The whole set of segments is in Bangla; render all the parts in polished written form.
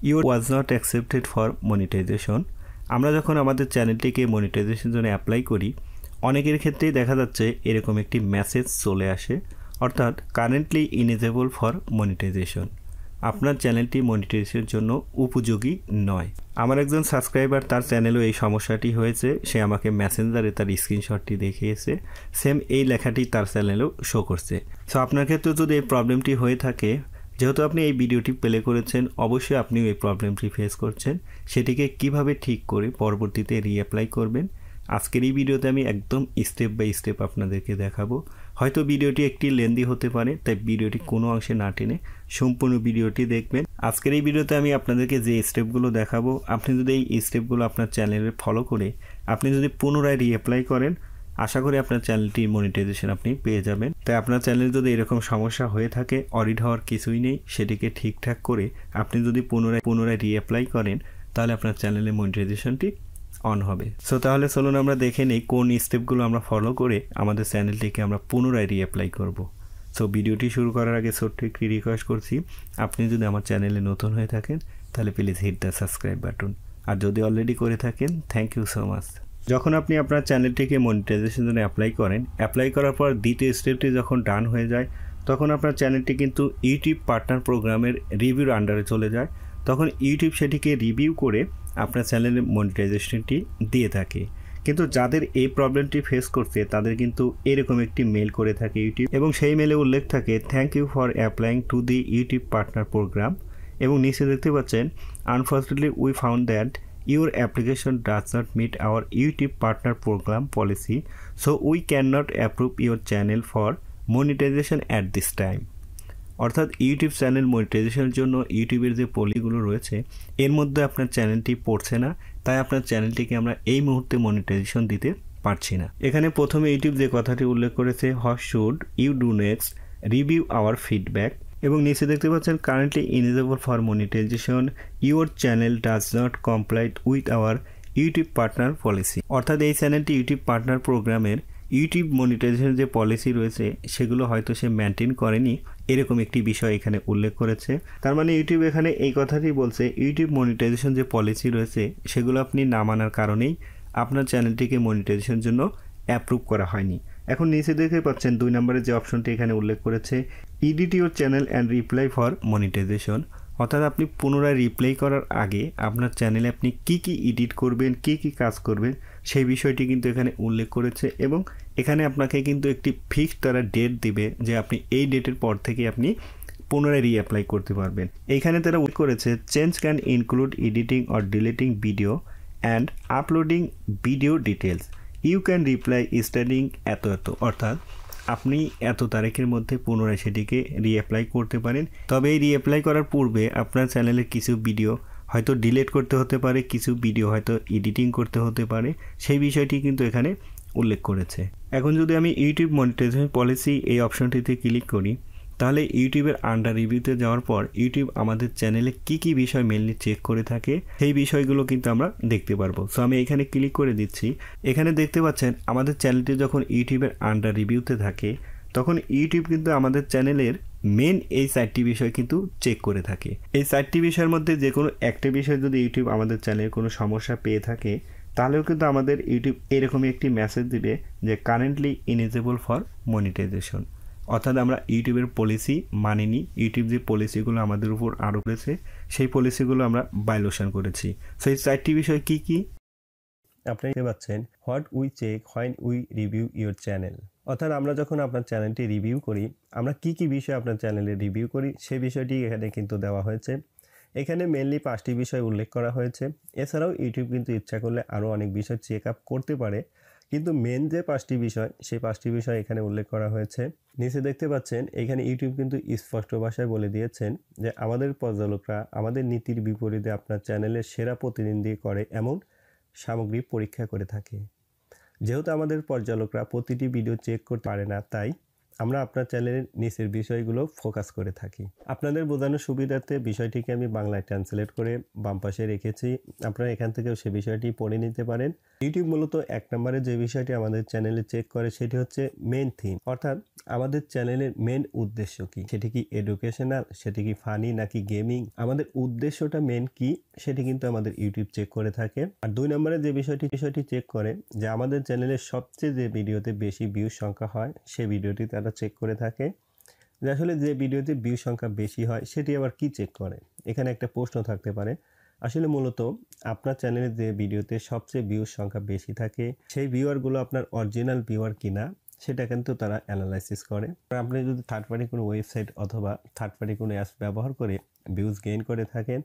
You was not accepted for monetization. আমরা যখন আমাদের চ্যানেলটিকে মনিটাইজেশন জন্য অ্যাপ্লাই করি, অনেকের ক্ষেত্রেই দেখা যাচ্ছে এরকম একটি মেসেজ চলে আসে, অর্থাৎ কারেন্টলি ইনেজেবল ফর মনিটাইজেশন, আপনার চ্যানেলটি মনিটাইজেশনের জন্য উপযোগী নয়। আমার একজন সাবস্ক্রাইবার, তার চ্যানেলেও এই সমস্যাটি হয়েছে, সে আমাকে মেসেঞ্জারে তার স্ক্রিনশটটি দেখিয়েছে, সেম এই লেখাটি তার চ্যানেলেও শো করছে। সো আপনার ক্ষেত্রেও যদি এই প্রবলেমটি হয়ে থাকে, যেহেতু আপনি এই ভিডিওটি প্লে করেছেন, অবশ্যই আপনিও এই প্রবলেমটি ফেস করছেন, সেটিকে কিভাবে ঠিক করে পরবর্তীতে রিঅ্যাপ্লাই করবেন আজকের এই ভিডিওতে আমি একদম স্টেপ বাই স্টেপ আপনাদেরকে দেখাবো। হয়তো ভিডিওটি একটি লেন্দি হতে পারে, তাই ভিডিওটি কোনো অংশে না টেনে সম্পূর্ণ ভিডিওটি দেখবেন। আজকের এই ভিডিওতে আমি আপনাদেরকে যে স্টেপগুলো দেখাবো, আপনি যদি এই স্টেপগুলো আপনার চ্যানেলে ফলো করে আপনি যদি পুনরায় রিঅ্যাপ্লাই করেন, আশা করি আপনার চ্যানেলটি মনিটাইজেশন আপনি পেয়ে যাবেন। তাই আপনার চ্যানেলে যদি এরকম সমস্যা হয়ে থাকে, অডিট হওয়ার কিছুই নেই, সেটিকে ঠিকঠাক করে আপনি যদি পুনরায় রিঅ্যাপ্লাই করেন, তাহলে আপনার চ্যানেলে মনিটাইজেশনটি অন হবে। সো তাহলে চলুন আমরা দেখে নিই কোন স্টেপগুলো আমরা ফলো করে আমাদের চ্যানেলটিকে আমরা পুনরায় রিঅ্যাপ্লাই করব। সো ভিডিওটি শুরু করার আগে ছোট্ট একটি রিকোয়েস্ট করছি, আপনি যদি আমার চ্যানেলে নতুন হয়ে থাকেন তাহলে please hit the subscribe button, আর যদি অলরেডি করে থাকেন থ্যাংক ইউ সো মাচ। যখন আপনি আপনার চ্যানেলটিকে মনিটাইজেশন জন্য অ্যাপ্লাই করেন, অ্যাপ্লাই করার পর দ্বিতীয় স্টেপটি যখন ডান হয়ে যায়, তখন আপনার চ্যানেলটি কিন্তু ইউটিউব পার্টনার প্রোগ্রামের রিভিউর আন্ডারে চলে যায়। তখন ইউটিউব সেটিকে রিভিউ করে আপনার চ্যানেলের মনিটাইজেশনটি দিয়ে থাকে। কিন্তু যাদের এই প্রবলেমটি ফেস করছে, তাদের কিন্তু এরকম একটি মেল করে থাকে ইউটিউব, এবং সেই মেলে উল্লেখ থাকে thank you for applying to the YouTube partner program, এবং নিচে দেখতে পাচ্ছেন unfortunately we found that your application does not meet our YouTube partner program policy, so we cannot approve your channel for monetization at this time. অর্থাৎ ইউটিউব চ্যানেল মনিটাইজেশনের জন্য ইউটিউবের যে পলিগুলো রয়েছে, এর মধ্যে আপনার চ্যানেলটি পড়ছে না, তাই আপনার চ্যানেলটিকে আমরা এই মুহূর্তে মনিটাইজেশন দিতে পারছি না। এখানে প্রথমে ইউটিউব যে কথাটি উল্লেখ করেছে, what should you do next, review our feedback, এবং নিচে দেখতে পাচ্ছেন currently ineligible for monetization, your channel does not comply with our YouTube partner policy. অর্থাৎ এই চ্যানেলটি ইউটিউব পার্টনার প্রোগ্রামের ইউটিউব মনিটাইজেশন যে পলিসি রয়েছে সেগুলো হয়তো সে মেনটেন করেনি, এরকম একটি বিষয় এখানে উল্লেখ করেছে। তার মানে ইউটিউব এখানে এই কথাটি বলছে, ইউটিউব মনিটাইজেশন যে পলিসি রয়েছে সেগুলো আপনি না মানার কারণেই আপনার চ্যানেলটিকে মনিটাইজেশনের জন্য অ্যাপ্রুভ করা হয়নি। এখন নিচে দেখতে পাচ্ছেন 2 নম্বরের যে অপশনটি এখানে উল্লেখ করেছে, edit your channel and reply for monetization. অর্থাৎ আপনি পুনরায় রিপ্লাই করার আগে আপনার চ্যানেলে আপনি কি এডিট করবেন, কি কাজ করবেন, সেই বিষয়টি কিন্তু এখানে উল্লেখ করেছে, এবং এখানে আপনাকে কিন্তু একটি ফিক্সড তারা ডেট দিবে যে আপনি এই ডেটের পর থেকে আপনি পুনরায় রিঅ্যাপ্লাই করতে পারবেন। এইখানে তারা উল্লেখ করেছে change can include editing or deleting video and uploading video details, you can reply starting এত, অর্থাৎ আপনি এত তারিখের মধ্যে পুনরায় সেটিকে রিঅ্যাপ্লাই করতে পারেন। তবে এই রিঅ্যাপ্লাই করার পূর্বে আপনার চ্যানেলের কিছু ভিডিও হয়তো ডিলিট করতে হতে পারে, কিছু ভিডিও হয়তো এডিটিং করতে হতে পারে, সেই বিষয়টি কিন্তু এখানে উল্লেখ করেছে। এখন যদি আমি ইউটিউব মনিটাইজেশন পলিসি এই অপশনটিতে ক্লিক করি, তাহলে ইউটিউবের আন্ডার রিভিউতে যাওয়ার পর ইউটিউব আমাদের চ্যানেলে কি বিষয় মেনলি চেক করে থাকে সেই বিষয়গুলো কিন্তু আমরা দেখতে পারবো। সো আমি এখানে ক্লিক করে দিচ্ছি। এখানে দেখতে পাচ্ছেন আমাদের চ্যানেলটি যখন ইউটিউবের আন্ডার রিভিউতে থাকে, তখন ইউটিউব কিন্তু আমাদের চ্যানেলের মেন এই 4টি বিষয় কিন্তু চেক করে থাকে। এই 4টি বিষয়ের মধ্যে যে কোনো একটা বিষয় যদি ইউটিউব আমাদের চ্যানেলের কোনো সমস্যা পেয়ে থাকে, তাহলেও কিন্তু আমাদের ইউটিউব এরকমই একটি মেসেজ দিবে যে কারেন্টলি ইনেজেবল ফর মনিটাইজেশন। অর্থাৎ আমরা ইউটিউবের পলিসি মানিনি, ইউটিউব যে পলিসিগুলো আমাদের উপর আরোপ করেছে সেই পলিসিগুলো আমরা ভায়োলেশন করেছি। সেই 4টি বিষয় কি আপনি দেখতে পাচ্ছেন, what we check when we review your channel. অর্থাৎ আমরা যখন আপনার চ্যানেলটি রিভিউ করি, আমরা কি বিষয় আপনার চ্যানেলে রিভিউ করি সেই বিষয়টি এখানে কিন্তু দেওয়া হয়েছে। এখানে মেনলি 5টি বিষয় উল্লেখ করা হয়েছে। এছাড়াও ইউটিউব কিন্তু ইচ্ছা করলে আরও অনেক বিষয় চেক আপ করতে পারে, কিন্তু মেন যে 5টি বিষয় সেই 5টি বিষয় এখানে উল্লেখ করা হয়েছে। নিচে দেখতে পাচ্ছেন এখানে ইউটিউব কিন্তু স্পষ্ট ভাষায় বলে দিয়েছেন যে আমাদের পর্যালোকরা আমাদের নীতির বিপরীতে আপনার চ্যানেলের সেরা প্রতিনিধি করে এমন সামগ্রী পরীক্ষা করে থাকে। যেহেতু আমাদের পর্যালোকরা প্রতিটি ভিডিও চেক করতে পারে না, তাই আমরা আপনার চ্যানেলের নিচের বিষয়গুলো ফোকাস করে থাকি। আপনাদের বোঝানোর সুবিধার্থে বিষয়টিকে আমি বাংলায় ট্রান্সলেট করে বাম পাশে রেখেছি, আপনারা এখান থেকেও সে বিষয়টি পড়ে নিতে পারেন। ইউটিউব মূলত 1 নম্বরে যে বিষয়টি আমাদের চ্যানেলে চেক করে সেটি হচ্ছে মেন থিম, অর্থাৎ আমাদের চ্যানেলের মেন উদ্দেশ্য কি, সেটি কি এডুকেশনাল, সেটি কি ফানি নাকি গেমিং, আমাদের উদ্দেশ্যটা মেন কি সেটি কিন্তু আমাদের ইউটিউব চেক করে থাকে। আর 2 নম্বরে যে বিষয়টি চেক করে যে আমাদের চ্যানেলের সবচেয়ে যে ভিডিওতে বেশি ভিউজ সংখ্যা হয় সেই ভিডিওটি তারা চেক করে থাকে। যে আসলে যে ভিডিওতে ভিউ সংখ্যা বেশি হয় সেটি আবার কি চেক করে, এখানে একটা প্রশ্ন থাকতে পারে। আসলে মূলত আপনার চ্যানেলে যে ভিডিওতে সবচেয়ে ভিউজ সংখ্যা বেশি থাকে সেই ভিউয়ারগুলো আপনার অরিজিনাল ভিউয়ার কিনা সেটা কিন্তু তারা অ্যানালাইসিস করে। আপনি যদি থার্ড পার্টি কোনো ওয়েবসাইট অথবা থার্ড পার্টি কোনো অ্যাপস ব্যবহার করে ভিউজ গেইন করে থাকেন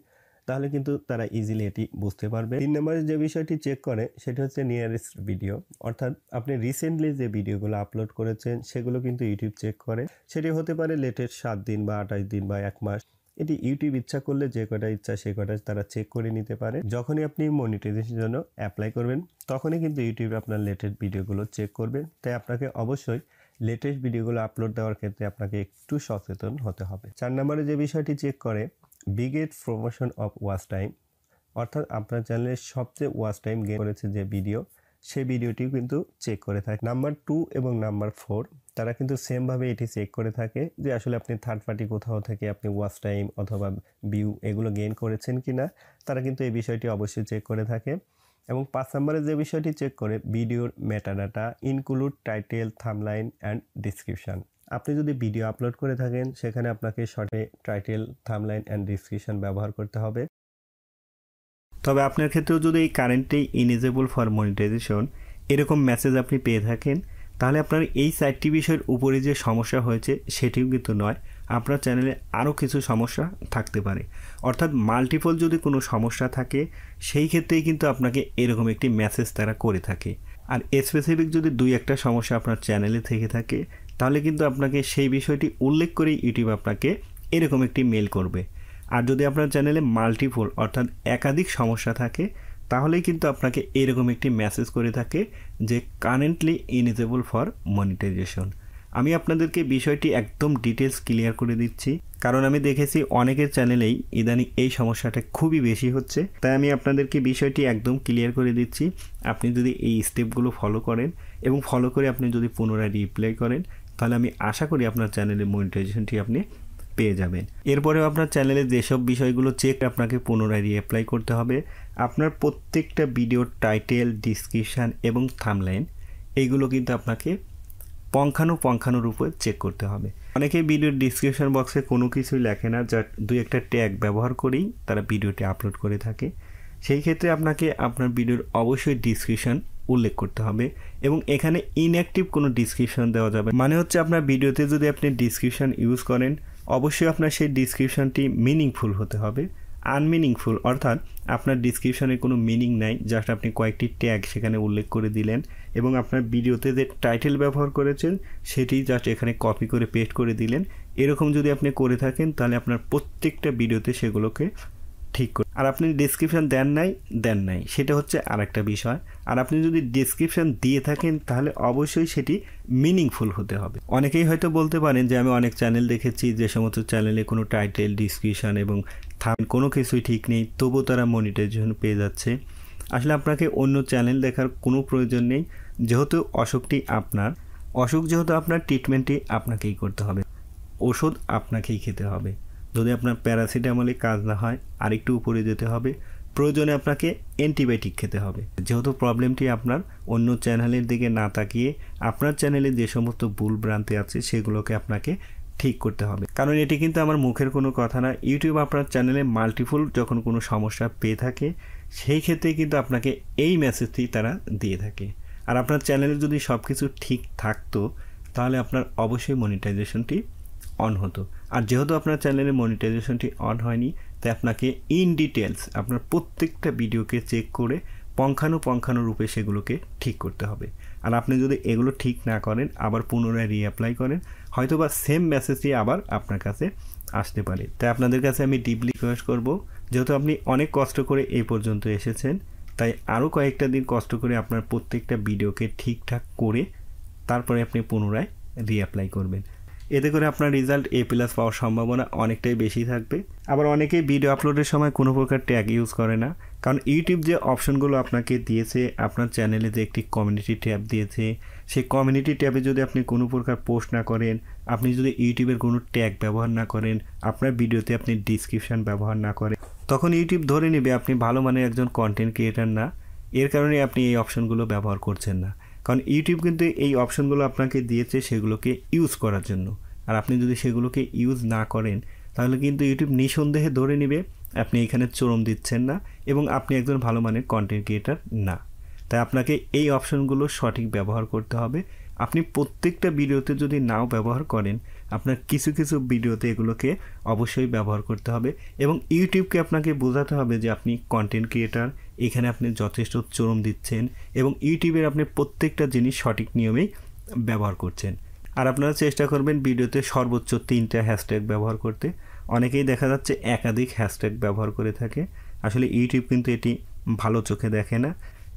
তাহলে কিন্তু তারা ইজিলি এটি বুঝতে পারবে। 3 নম্বরে যে বিষয়টি চেক করে সেটা হচ্ছে নিয়ারেস্ট ভিডিও, অর্থাৎ আপনি রিসেন্টলি যে ভিডিওগুলো আপলোড করেছেন সেগুলো কিন্তু ইউটিউব চেক করে। সেটি হতে পারে লেটেস্ট 7 দিন বা 28 দিন বা 1 মাস। এটি ইউটিউব ইচ্ছা করলে যে কটা ইচ্ছা সে কটা তারা চেক করে নিতে পারে। যখনই আপনি মনিটাইজেশনের জন্য অ্যাপ্লাই করবেন তখনই কিন্তু ইউটিউব আপনার লেটেস্ট ভিডিওগুলো চেক করবে। তাই আপনাকে অবশ্যই লেটেস্ট ভিডিওগুলো আপলোড দেওয়ার ক্ষেত্রে আপনাকে একটু সচেতন হতে হবে। 4 নম্বরে যে বিষয়টি চেক করে biggest promotion of watch time, অর্থাৎ আপনার চ্যানেলের সবচেয়ে ওয়াচ টাইম গেইন করেছে যে ভিডিও সেই ভিডিওটিও কিন্তু চেক করে থাকে। নাম্বার 2 এবং নাম্বার 4 তারা কিন্তু সেমভাবে এটি চেক করে থাকে যে আসলে আপনি থার্ড পার্টি কোথাও থেকে আপনি ওয়াচ টাইম অথবা ভিউ এগুলো গেইন করেছেন কিনা, তারা কিন্তু এই বিষয়টি অবশ্যই চেক করে থাকে। এবং 5 নম্বরে যে বিষয়টি চেক করে ভিডিওর metadata include title, thumbnail and description. আপনি যদি ভিডিও আপলোড করে থাকেন সেখানে আপনাকে সঠিক টাইটেল, থাম্বনেইল অ্যান্ড ডেসক্রিপশন ব্যবহার করতে হবে। তবে আপনার ক্ষেত্রেও যদি এই কারেন্টলি ইনেজেবল ফর মনিটাইজেশন এরকম মেসেজ আপনি পেয়ে থাকেন তাহলে আপনার এই 4টি বিষয়ের উপরে যে সমস্যা হয়েছে সেটিও কিন্তু নয়, আপনার চ্যানেলে আরও কিছু সমস্যা থাকতে পারে। অর্থাৎ মাল্টিপল যদি কোনো সমস্যা থাকে সেই ক্ষেত্রেই কিন্তু আপনাকে এরকম একটি মেসেজ তারা করে থাকে। আর স্পেসিফিক যদি 2-1টা সমস্যা আপনার চ্যানেলে থেকে থাকে তাহলে কিন্তু আপনাকে সেই বিষয়টি উল্লেখ করেই ইউটিউব আপনাকে এরকম একটি মেল করবে। আর যদি আপনার চ্যানেলে মাল্টিপল অর্থাৎ একাধিক সমস্যা থাকে তাহলেই কিন্তু আপনাকে এরকম একটি মেসেজ করে থাকে যে কারেন্টলি ইনেজেবল ফর মনিটাইজেশন। আমি আপনাদেরকে বিষয়টি একদম ডিটেলস ক্লিয়ার করে দিচ্ছি, কারণ আমি দেখেছি অনেকের চ্যানেলেই ইদানিং এই সমস্যাটা খুবই বেশি হচ্ছে। তাই আমি আপনাদেরকে বিষয়টি একদম ক্লিয়ার করে দিচ্ছি। আপনি যদি এই স্টেপগুলো ফলো করেন এবং ফলো করে আপনি যদি পুনরায় রিপ্লাই করেন তাহলে আমি আশা করি আপনার চ্যানেলের মনিটাইজেশনটি আপনি পেয়ে যাবেন। এরপরেও আপনার চ্যানেলে যেসব বিষয়গুলো চেক আপনাকে পুনরায় রিঅ্যাপ্লাই করতে হবে, আপনার প্রত্যেকটা ভিডিওর টাইটেল, ডিসক্রিপশান এবং থাম্বনেইল এইগুলো কিন্তু আপনাকে পুঙ্খানুপুঙ্খানুরূপে চেক করতে হবে। অনেকে ভিডিওর ডিসক্রিপশন বক্সে কোনো কিছুই লেখে না, যা 2-1টা ট্যাগ ব্যবহার করেই তারা ভিডিওটি আপলোড করে থাকে। সেই ক্ষেত্রে আপনাকে আপনার ভিডিওর অবশ্যই ডিসক্রিপশন উল্লেখ করতে হবে এবং এখানে ইনঅ্যাক্টিভ কোনো ডিসক্রিপশন দেওয়া যাবে। মানে হচ্ছে আপনার ভিডিওতে যদি আপনি ডিসক্রিপশন ইউজ করেন অবশ্যই আপনার সেই ডিসক্রিপশনটি মিনিংফুল হতে হবে। আনমিনিংফুল অর্থাৎ আপনার ডিসক্রিপশনে কোনো মিনিং নাই, জাস্ট আপনি কয়েকটি ট্যাগ সেখানে উল্লেখ করে দিলেন এবং আপনার ভিডিওতে যে টাইটেল ব্যবহার করেছেন সেটি জাস্ট এখানে কপি করে পেস্ট করে দিলেন। এরকম যদি আপনি করে থাকেন তাহলে আপনার প্রত্যেকটা ভিডিওতে সেগুলোকে ঠিক করে। আর আপনি ডেসক্রিপশন দেন নাই সেটা হচ্ছে আরেকটা বিষয়। আর আপনি যদি ডেসক্রিপশন দিয়ে থাকেন তাহলে অবশ্যই সেটি মিনিংফুল হতে হবে। অনেকেই হয়তো বলতে পারেন যে আমি অনেক চ্যানেল দেখেছি যে সমস্ত চ্যানেলে কোনো টাইটেল, ডিসক্রিপশন এবং থাম্বনেইল কোনো কিছুই ঠিক নেই, তবুও তারা মনিটাইজেশন পেয়ে যাচ্ছে। আসলে আপনাকে অন্য চ্যানেল দেখার কোনো প্রয়োজন নেই, যেহেতু অসুখ যেহেতু আপনার ট্রিটমেন্টটি আপনাকেই করতে হবে, ওষুধ আপনাকেই খেতে হবে। যদি আপনার প্যারাসিটামলে কাজ না হয় আরেকটু উপরে যেতে হবে, প্রয়োজনে আপনাকে অ্যান্টিবায়োটিক খেতে হবে। যেহেতু প্রবলেমটি আপনার অন্য চ্যানেলের দিকে না তাকিয়ে আপনার চ্যানেলে যে সমস্ত ভুল ভ্রান্তি আছে সেগুলোকে আপনাকে ঠিক করতে হবে। কারণ এটি কিন্তু আমার মুখের কোনো কথা না, ইউটিউব আপনার চ্যানেলে মাল্টিপল যখন কোনো সমস্যা পেয়ে থাকে সেই ক্ষেত্রে কিন্তু আপনাকে এই মেসেজটি তারা দিয়ে থাকে। আর আপনার চ্যানেলে যদি সব কিছু ঠিক থাকতো তাহলে আপনার অবশ্যই মনিটাইজেশনটি অন হতো। আর যেহেতু আপনার চ্যানেলের মনিটাইজেশনটি অন হয়নি তাই আপনাকে ইন ডিটেলস আপনার প্রত্যেকটা ভিডিওকে চেক করে পুঙ্খানুপুঙ্খানুরূপে সেগুলোকে ঠিক করতে হবে। আর আপনি যদি এগুলো ঠিক না করেন আবার পুনরায় রিঅ্যাপ্লাই করেন হয়তোবা সেম মেসেজটি আবার আপনার কাছে আসতে পারে। তাই আপনাদের কাছে আমি ডিপলি রিকোয়েস্ট করব, যেহেতু আপনি অনেক কষ্ট করে এই পর্যন্ত এসেছেন তাই আরও কয়েকটা দিন কষ্ট করে আপনার প্রত্যেকটা ভিডিওকে ঠিকঠাক করে তারপরে আপনি পুনরায় রিঅ্যাপ্লাই করবেন। এতে করে আপনার রেজাল্ট A+ পাওয়ার সম্ভাবনা অনেকটাই বেশি থাকবে। আবার অনেকেই ভিডিও আপলোডের সময় কোনো প্রকার ট্যাগ ইউজ করে না, কারণ ইউটিউব যে অপশনগুলো আপনাকে দিয়েছে, আপনার চ্যানেলে যে একটি কমিউনিটি ট্যাব দিয়েছে, সেই কমিউনিটি ট্যাবে যদি আপনি কোনো প্রকার পোস্ট না করেন, আপনি যদি ইউটিউবের কোনো ট্যাগ ব্যবহার না করেন, আপনার ভিডিওতে আপনি ডিসক্রিপশান ব্যবহার না করেন, তখন ইউটিউব ধরে নেবে আপনি ভালো মানের একজন কন্টেন্ট ক্রিয়েটার না। এর কারণে আপনি এই অপশনগুলো ব্যবহার করছেন না, কারণ ইউটিউব কিন্তু এই অপশনগুলো আপনাকে দিয়েছে সেগুলোকে ইউজ করার জন্য। আর আপনি যদি সেগুলোকে ইউজ না করেন, তাহলে কিন্তু ইউটিউব নিঃসন্দেহে ধরে নেবে আপনি এখানে চরম দিচ্ছেন না এবং আপনি একজন ভালো মানের কন্টেন্ট ক্রিয়েটার না। তাই আপনাকে এই অপশনগুলো সঠিক ব্যবহার করতে হবে। আপনি প্রত্যেকটা ভিডিওতে যদি নাও ব্যবহার করেন, আপনার কিছু কিছু ভিডিওতে এগুলোকে অবশ্যই ব্যবহার করতে হবে এবং ইউটিউবকে আপনাকে বোঝাতে হবে যে আপনি কন্টেন্ট ক্রিয়েটার, এখানে আপনি যথেষ্ট চরম দিচ্ছেন এবং ইউটিউবের আপনি প্রত্যেকটা জিনিস সঠিক নিয়মেই ব্যবহার করছেন। আর আপনারা চেষ্টা করবেন ভিডিওতে সর্বোচ্চ 3টা হ্যাশট্যাগ ব্যবহার করতে। অনেকেই দেখা যাচ্ছে একাধিক হ্যাশট্যাগ ব্যবহার করে থাকে, আসলে ইউটিউব কিন্তু এটি ভালো চোখে দেখে না।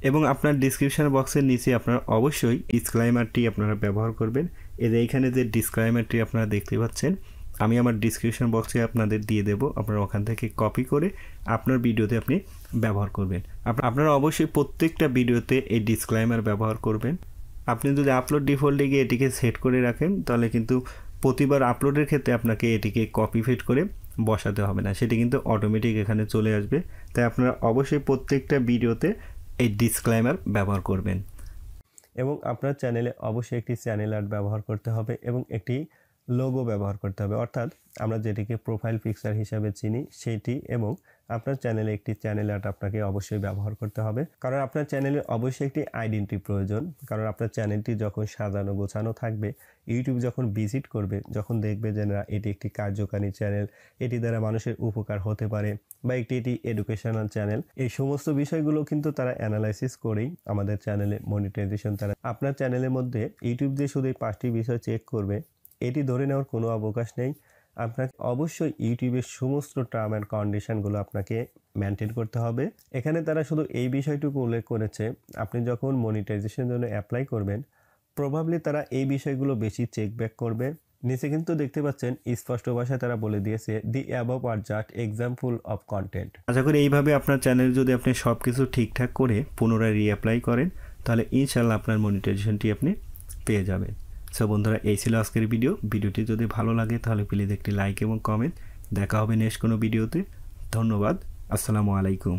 এবং আপনার ডিসক্রিপশন বক্সের নিচে আপনারা অবশ্যই ডিসক্লাইমারটি আপনারা ব্যবহার করবেন। এইখানে যে ডিসক্লাইমারটি আপনারা দেখতে পাচ্ছেন, আমি আমার ডিসক্রিপশন বক্সে আপনাদের দিয়ে দেব, আপনারা ওখান থেকে কপি করে আপনার ভিডিওতে আপনি ব্যবহার করবেন। আপনারা অবশ্যই প্রত্যেকটা ভিডিওতে এই ডিসক্লাইমার ব্যবহার করবেন। আপনি যদি আপলোড ডিফল্টে গিয়ে এটিকে সেট করে রাখেন, তাহলে কিন্তু প্রতিবার আপলোডের ক্ষেত্রে আপনাকে এটিকে কপি পেস্ট করে বসাতে হবে না, সেটি কিন্তু অটোমেটিক এখানে চলে আসবে। তাই আপনারা অবশ্যই প্রত্যেকটা ভিডিওতে এই ডিসক্লেমার ব্যবহার করবেন। এবং আপনার চ্যানেলে অবশ্যই একটি চ্যানেল আর্ট ব্যবহার করতে হবে এবং একটি লোগো ব্যবহার করতে হবে, অর্থাৎ আমরা যেটিকে প্রোফাইল পিকচার হিসাবে চিনি সেটি, এবং আপনার চ্যানেলে একটি চ্যানেল আর্ট আপনাকে অবশ্যই ব্যবহার করতে হবে, কারণ আপনার চ্যানেলে অবশ্যই একটি আইডেন্টিটি প্রয়োজন। কারণ আপনার চ্যানেলটি যখন সাজানো গোছানো থাকবে, ইউটিউব যখন ভিজিট করবে, যখন দেখবে যে না এটি একটি কার্যকারী চ্যানেল, এটি দ্বারা মানুষের উপকার হতে পারে, বা এটি এডুকেশনাল চ্যানেল, এই সমস্ত বিষয়গুলো কিন্তু তারা অ্যানালাইসিস করেই আমাদের চ্যানেলে মনিটাইজেশন তারা। আপনার চ্যানেলের মধ্যে ইউটিউব যে শুধু এই 5টি বিষয় চেক করবে এটি ধরে নেওয়ার কোনো অবকাশ নেই। আপনাকে অবশ্যই ইউটিউবের সমস্ত টার্ম অ্যান্ড কন্ডিশনগুলো আপনাকে মেনটেন করতে হবে। এখানে তারা শুধু এই বিষয়টুকু উল্লেখ করেছে, আপনি যখন মনিটাইজেশনের জন্য অ্যাপ্লাই করবেন, প্রবাবলি তারা এই বিষয়গুলো বেশি চেক ব্যাক করবে। নিচে কিন্তু দেখতে পাচ্ছেন স্পষ্ট ভাষায় তারা বলে দিয়েছে, the above are just example of content. আশা করি এইভাবে আপনার চ্যানেল যদি আপনি সব কিছু ঠিকঠাক করে পুনরায় রিঅ্যাপ্লাই করেন, তাহলে ইনশাল্লাহ আপনার মনিটাইজেশনটি আপনি পেয়ে যাবেন। সো বন্ধুরা, এই ছিল আজকের ভিডিওটি যদি ভালো লাগে তাহলে প্লিজ একটি লাইক এবং কমেন্ট। দেখা হবে নেক্সট কোনো ভিডিওতে। ধন্যবাদ। আসসালামু আলাইকুম।